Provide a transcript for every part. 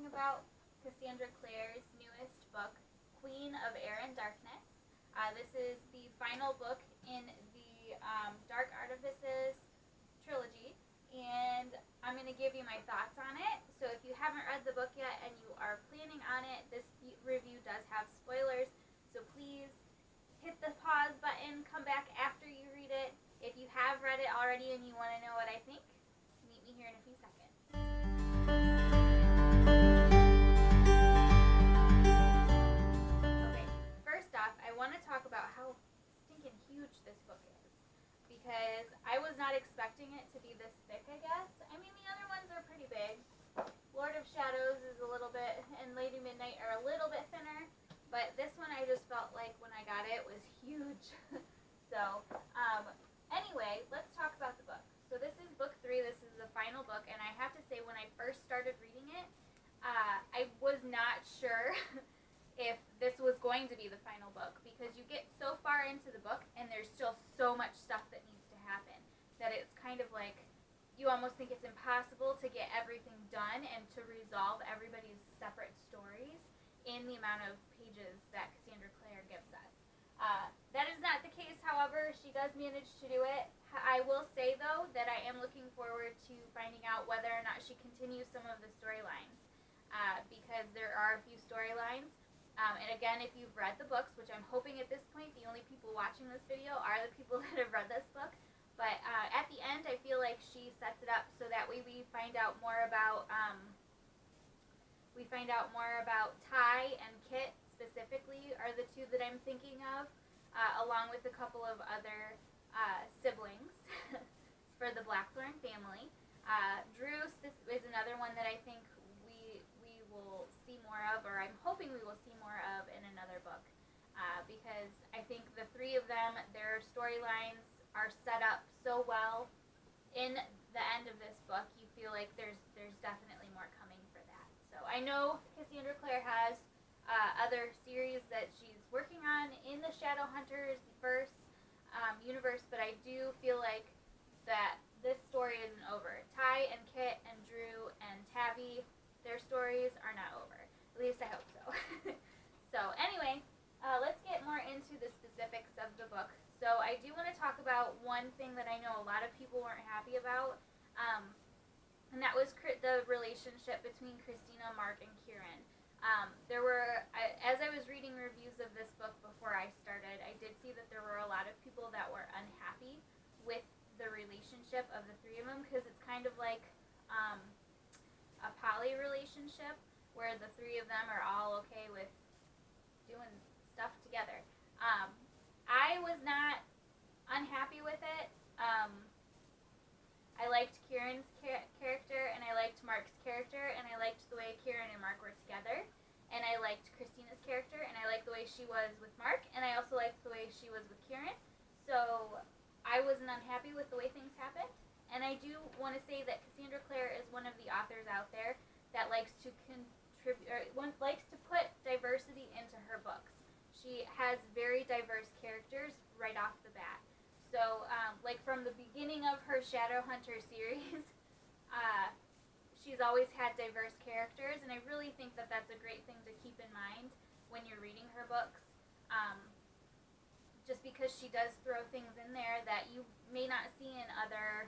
talking about Cassandra Clare's newest book, Queen of Air and Darkness. This is the final book in the Dark Artifices trilogy, and I'm going to give you my thoughts on it. So if you haven't read the book yet and you are planning on it, this review does have spoilers, so please hit the pause button, come back after you read it. If you have read it already and you want to know what I think, meet me here in a few seconds. Okay, first off, I want to talk about how stinking huge this book is, because I was not expecting it to be this thick, I guess. I mean, the other ones are pretty big. Lord of Shadows is a little bit, and Lady Midnight are a little bit thinner, but this one I just felt like when I got it was huge. So, anyway, let's talk about the book. So this is book 3, this is the final book, and I have to say when I first started reading it, I was not sure if this was going to be the final book, because you get so far into the book and there's still so much stuff that needs to happen that it's kind of like you almost think it's impossible to get everything done and to resolve everybody's separate stories in the amount of pages that Cassandra Clare gives us. That is not the case, however. She does manage to do it. I will say, though, that I am looking forward to finding out whether or not she continues some of the storylines, because there are a few storylines. And again, if you've read the books, which I'm hoping at this point the only people watching this video are the people that have read this book, but at the end I feel like she sets it up so that way we find out more about Ty and Kit specifically are the two that I'm thinking of, along with a couple of other siblings for the Blackthorn family. Drew is another one that I think we will see more of, or I'm hoping we will see more of in another book, because I think the three of them, their storylines are set up so well in the end of this book. You feel like there's definitely more coming for that. So I know Cassandra Clare has other series that she's working on in the Shadowhunter-verse universe, but I do feel like that this story isn't over. Ty and Kit and Drew and Tabby, their stories are not over. At least I hope so. So anyway, let's get more into the specifics of the book. So I do want to talk about one thing that I know a lot of people weren't happy about, and that was the relationship between Christina, Mark, and Kieran. As I was reading reviews of this book before I started, I did see that there were a lot of people that were unhappy with the relationship of the three of them, because it's kind of like a poly relationship where the three of them are all okay with doing stuff together. I was not unhappy with it. I liked Kieran's character, and I liked Mark's character, and I liked the way Kieran and Mark were together, and I liked Christina's character, and I liked the way she was with Mark, and I also liked the way she was with Kieran. So I wasn't unhappy with the way things happened, and I do want to say that Cassandra Clare is one of the authors out there that likes to likes to put diversity into her books. She has very diverse characters right off the bat. So, like from the beginning of her Shadowhunter series, she's always had diverse characters, and I really think that that's a great thing to keep in mind when you're reading her books. Just because she does throw things in there that you may not see in other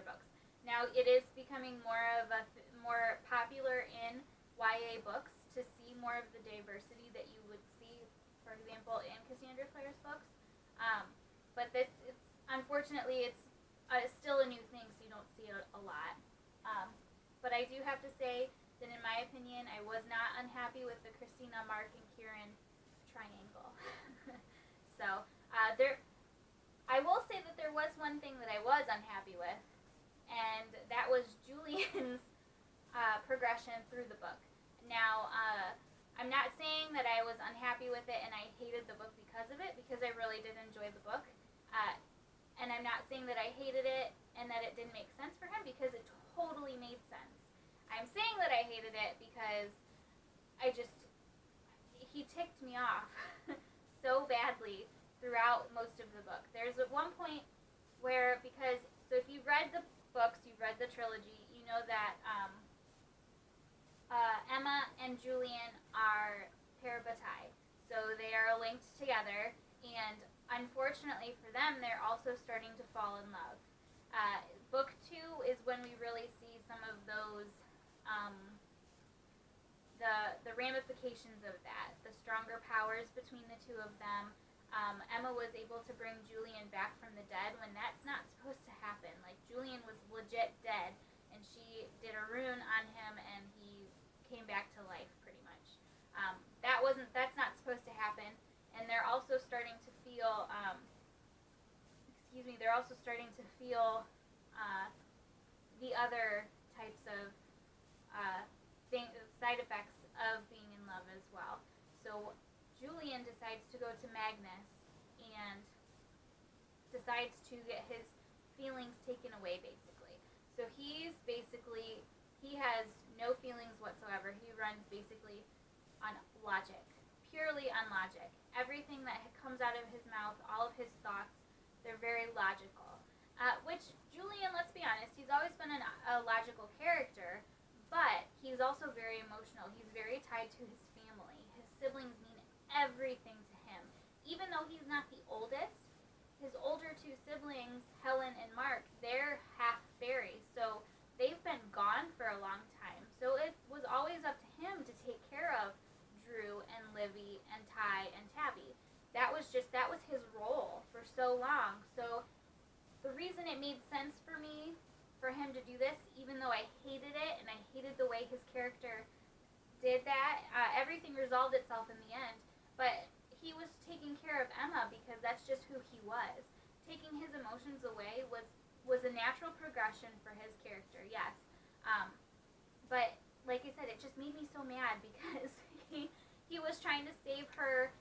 books. Now, it is becoming more popular in YA books to see more of the diversity that you would see, for example, in Cassandra Clare's books. But unfortunately, it's still a new thing, so you don't see it a lot. But I do have to say that, in my opinion, I was not unhappy with the Christina, Mark, and Kieran triangle. So, I will say that there was one thing that I was unhappy with, and that was Julian's progression through the book. Now, I'm not saying that I was unhappy with it and I hated the book because of it, because I really did enjoy the book. And I'm not saying that I hated it and that it didn't make sense for him, because it totally made sense. I'm saying that I hated it because he ticked me off so badly throughout most of the book. There's at one point where, so if you've read the books, you've read the trilogy, you know that Emma and Julian are parabatai, so they are linked together, and unfortunately for them, they're also starting to fall in love. Book 2 is when we really see some of those, the ramifications of that, the stronger powers between the two of them. Emma was able to bring Julian back from the dead when that's not supposed to happen. Like, Julian was legit dead, and she did a rune on him, and he came back to life, pretty much. That's not supposed to happen. And they're also starting to feel, the other types of side effects of being in love as well. So Julian decides to go to Magnus and decides to get his feelings taken away, basically. So he has no feelings whatsoever. He runs basically on logic, purely on logic. Everything that comes out of his mouth, all of his thoughts, they're very logical. Which, Julian, let's be honest, he's always been a logical character, but he's also very emotional. He's very tied to his family. His siblings mean everything to him. Even though he's not the oldest, his older two siblings, Helen and Mark, they're half fairy, so they've been gone for a long time. So it was always up to him to take care of Drew and Livy and Ty and Tabby. That was his role for so long. So the reason it made sense for me for him to do this, even though I hated it and I hated the way his character did that, everything resolved itself in the end, but he was taking care of Emma because that's just who he was. Taking his emotions away was a natural progression for his character, yes. But like I said, it just made me so mad because he was trying to save her,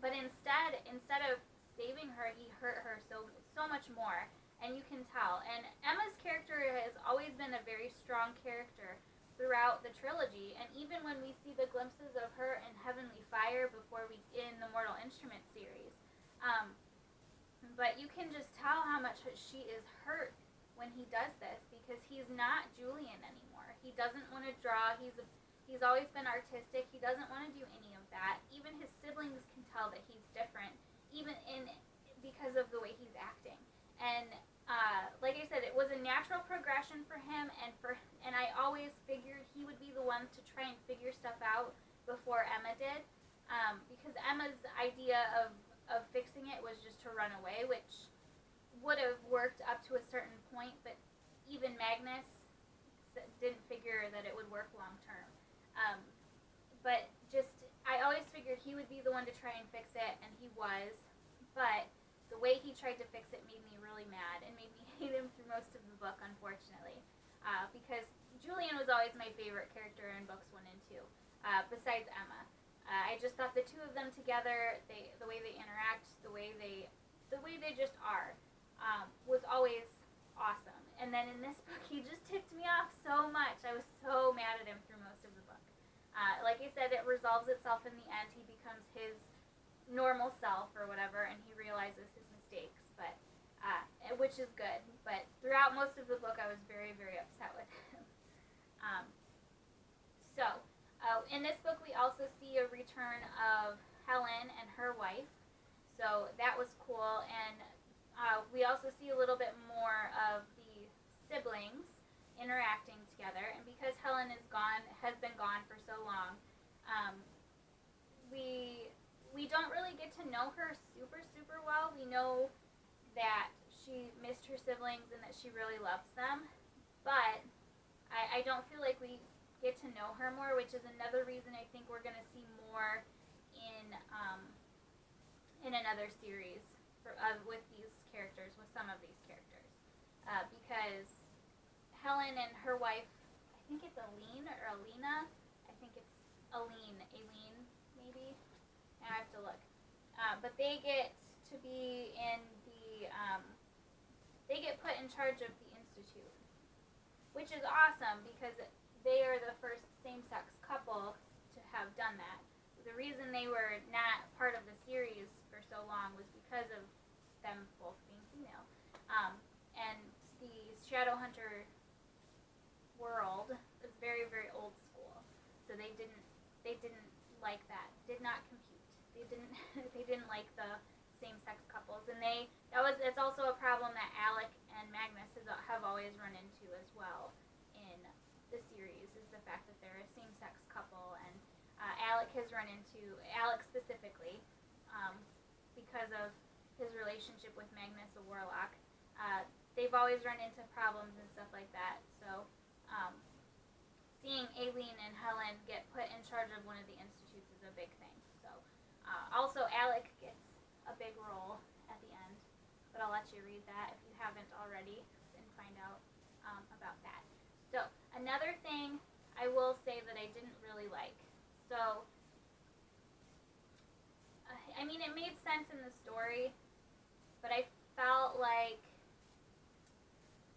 but instead of saving her, he hurt her so much more, and you can tell. And Emma's character has always been a very strong character throughout the trilogy, and even when we see the glimpses of her in Heavenly Fire in the Mortal Instrument series, but you can just tell how much she is hurt when he does this, because he's not Julian anymore. He doesn't want to draw. He's always been artistic. He doesn't want to do any of that. Even his siblings can tell that he's different, because of the way he's acting. And like I said, it was a natural progression for him, and I always figured he would be the one to try and figure stuff out before Emma did, because Emma's idea of fixing it was just to run away, which would have worked up to a certain point, but even Magnus didn't figure that it would work long term. But I always figured he would be the one to try and fix it, and he was, but the way he tried to fix it made me really mad and made me hate him through most of the book, unfortunately, because Julian was always my favorite character in books 1 and 2, besides Emma. I just thought the two of them together, the way they interact, the way they just are, was always awesome. And then in this book, he just ticked me off so much. I was so mad at him through most of the book. Like I said, it resolves itself in the end. He becomes his normal self or whatever, and he realizes his mistakes, but which is good. But throughout most of the book, I was very, very upset with him. In this book, we also see a return of Helen and her wife, so that was cool. And we also see a little bit more of the siblings interacting together. And because Helen has been gone for so long, we don't really get to know her super well. We know that she missed her siblings and that she really loves them, but I don't feel like we get to know her more, which is another reason I think we're going to see more in another series with these characters, with some of these characters, because Helen and her wife, I think it's Aline or Alina, I think it's Aline maybe, I have to look, but they get to be they get put in charge of the Institute, which is awesome because they are the first same-sex couple to have done that. The reason they were not part of the series for so long was because of them both being female. And the Shadowhunter world is very, very old school. so they didn't like that. Did not compute. They didn't they didn't like the same-sex couples, and it's also a problem that Alec and Magnus have always run into as well in the series, is the fact that they're a same-sex couple, and Alec specifically, because of his relationship with Magnus, a warlock, they've always run into problems and stuff like that. So seeing Aileen and Helen get put in charge of one of the institutes is a big thing. So also Alec gets a big role at the end, but I'll let you read that if you haven't already and find out about that. So another thing I will say that I didn't really like. So I mean, it made sense in the story, but I felt like,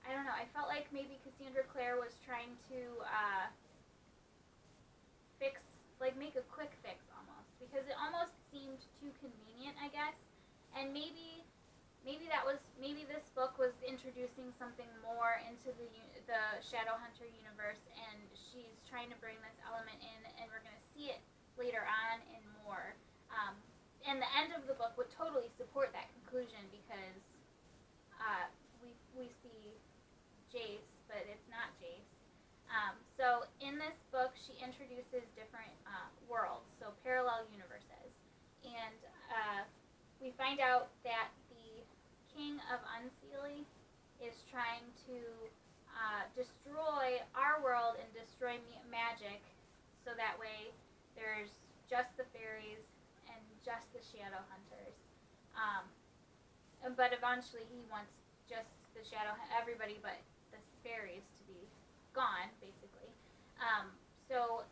I don't know, I felt like maybe Cassandra Clare was trying to make a quick fix almost, because it almost seemed too convenient, I guess. And maybe this book was introducing something more into the Shadowhunter universe, and she's trying to bring this element in, and we're going to see it later on in more. And the end of the book would totally support that conclusion, because we see Jace, but it's not Jace. So in this book, she introduces different worlds, so parallel universes. And we find out that the King of Unseelie is trying to destroy our world and destroy magic, so that way there's just the fairies and just the Shadowhunters. But eventually he wants just the everybody but the fairies to be gone, basically. So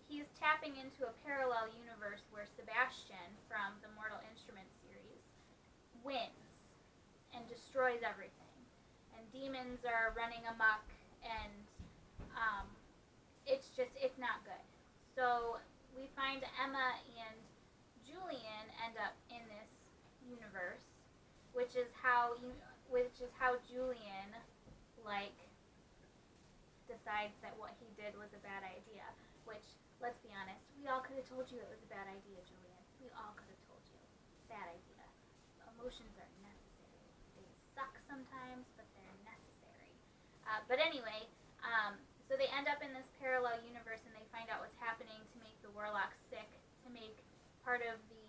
he's tapping into a parallel universe where Sebastian from the Mortal Instruments series wins and destroys everything, and demons are running amok, and it's not good. So we find Emma and Julian end up in this universe, which is how Julian decides that what he did was a bad idea. Which, let's be honest, we all could have told you it was a bad idea, Julian. We all could have told you. Bad idea. Emotions are necessary. They suck sometimes, but they're necessary. But anyway, so they end up in this parallel universe, and they find out what's happening to make the warlocks sick, to make part of the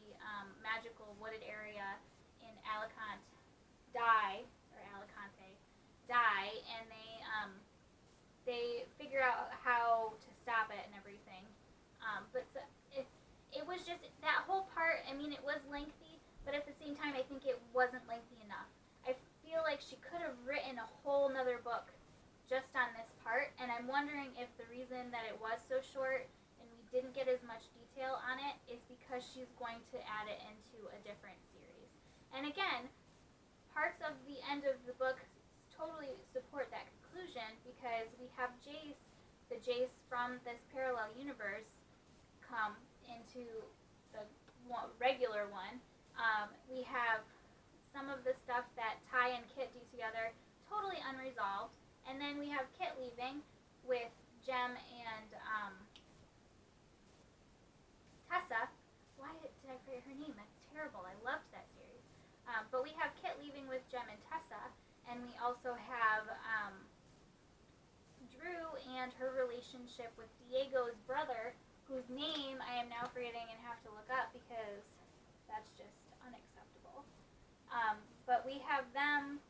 magical wooded area in Alicante die, and they figure out how to stop it and everything. But it was just, that whole part, I mean, it was lengthy, but at the same time, I think it wasn't lengthy enough. I feel like she could have written a whole nother book just on this part, and I'm wondering if the reason that it was so short and we didn't get as much detail on it is because she's going to add it into a different series. And again, parts of the end of the book totally support that conclusion, because we have the Jace from this parallel universe come into the regular one. We have some of the stuff that Ty and Kit do together totally unresolved, and then we have Kit leaving with Jem and Tessa. Why did I forget her name? That's terrible. I loved that series. But we have Kit leaving with Jem and Tessa, and we also have Drew and her relationship with Diego's brother, whose name I am now forgetting and have to look up because that's just unacceptable. But we have them,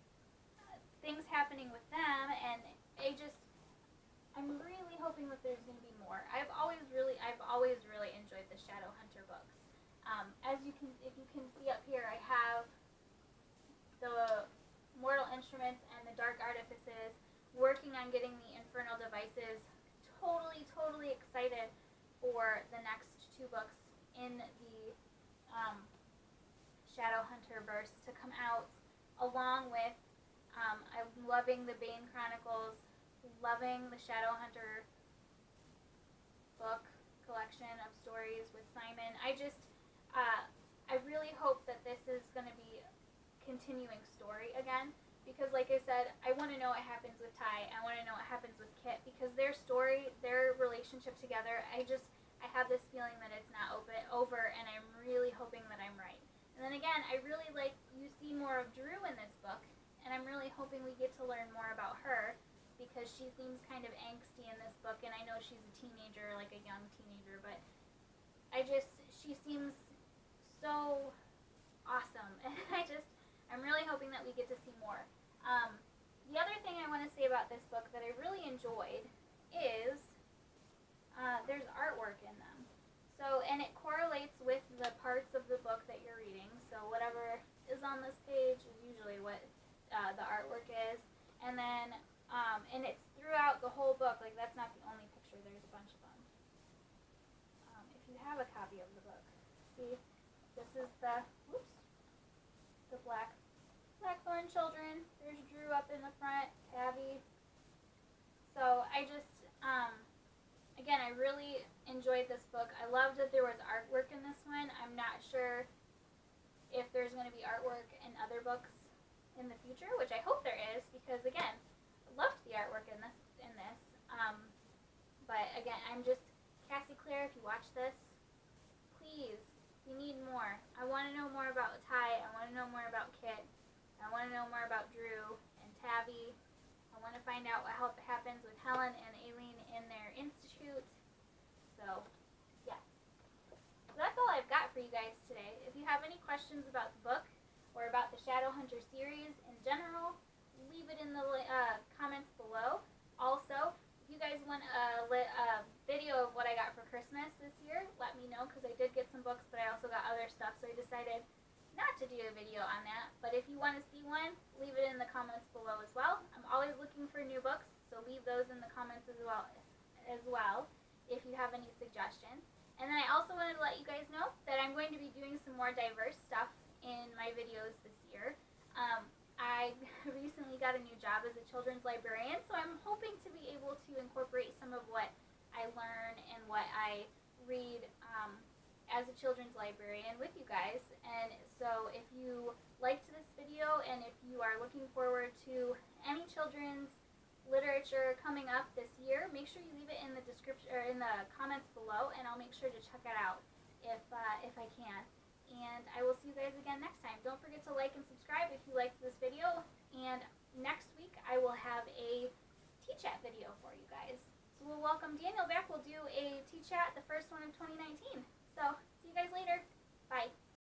things happening with them, and I'm really hoping that there's going to be more. I've always really enjoyed the Shadowhunter books. If you can see up here, I have the Mortal Instruments and the Dark Artifices, working on getting the Infernal Devices. Totally excited for the next two books in the Shadowhunter-verse to come out, along with I'm loving the Bane Chronicles, loving the Shadowhunter book collection of stories with Simon. I really hope that this is going to be continuing story again, because like I said, I want to know what happens with Ty, I want to know what happens with Kit, because their story story, their relationship together, I have this feeling that it's not over, and I'm really hoping that I'm right. And then again, I really like, you see more of Drew in this book, and I'm really hoping we get to learn more about her, because she seems kind of angsty in this book, and I know she's a teenager, like a young teenager, but she seems so awesome, and I'm really hoping that we get to see more. The other thing I want to say about this book that I really enjoyed is there's artwork in them. So, and it correlates with the parts of the book that you're reading. So whatever is on this page is usually what the artwork is. And then, and it's throughout the whole book. Like, that's not the only picture. There's a bunch of them. If you have a copy of the book, see, this is the Blackthorn children. There's Drew up in the front, Tabby. So again, I really enjoyed this book. I loved that there was artwork in this one. I'm not sure if there's going to be artwork in other books in the future, which I hope there is, because again, I loved the artwork in this. But again, Cassie Clare, if you watch this, please, we need more. I want to know more about Ty. I want to know more about Kit. I want to know more about Drew and Tabby. I want to find out what happens with Helen and Aileen in their institute. So, yeah. So that's all I've got for you guys today. If you have any questions about the book or about the Shadowhunter series in general, leave it in the comments below. Also, if you guys want a video of what I got for Christmas this year, let me know, because I did get some books, but I also got other stuff, so I decided not to do a video on that. But if you want to see one, leave it in the comments below as well. I'm always looking for new books, so leave those in the comments as well if you have any suggestions. And then I also wanted to let you guys know that I'm going to be doing some more diverse stuff in my videos this year. I recently got a new job as a children's librarian, so I'm hoping to be able to incorporate some of what I learn and what I read as a children's librarian with you guys. And so if you liked this video, and if you are looking forward to any children's literature coming up this year, make sure you leave it in the description or in the comments below, and I'll make sure to check it out if I can. And I will see you guys again next time. Don't forget to like and subscribe if you liked this video. And next week I will have a tea chat video for you guys. So we'll welcome Daniel back. We'll do a tea chat, the first one of 2019. So see you guys later. Bye.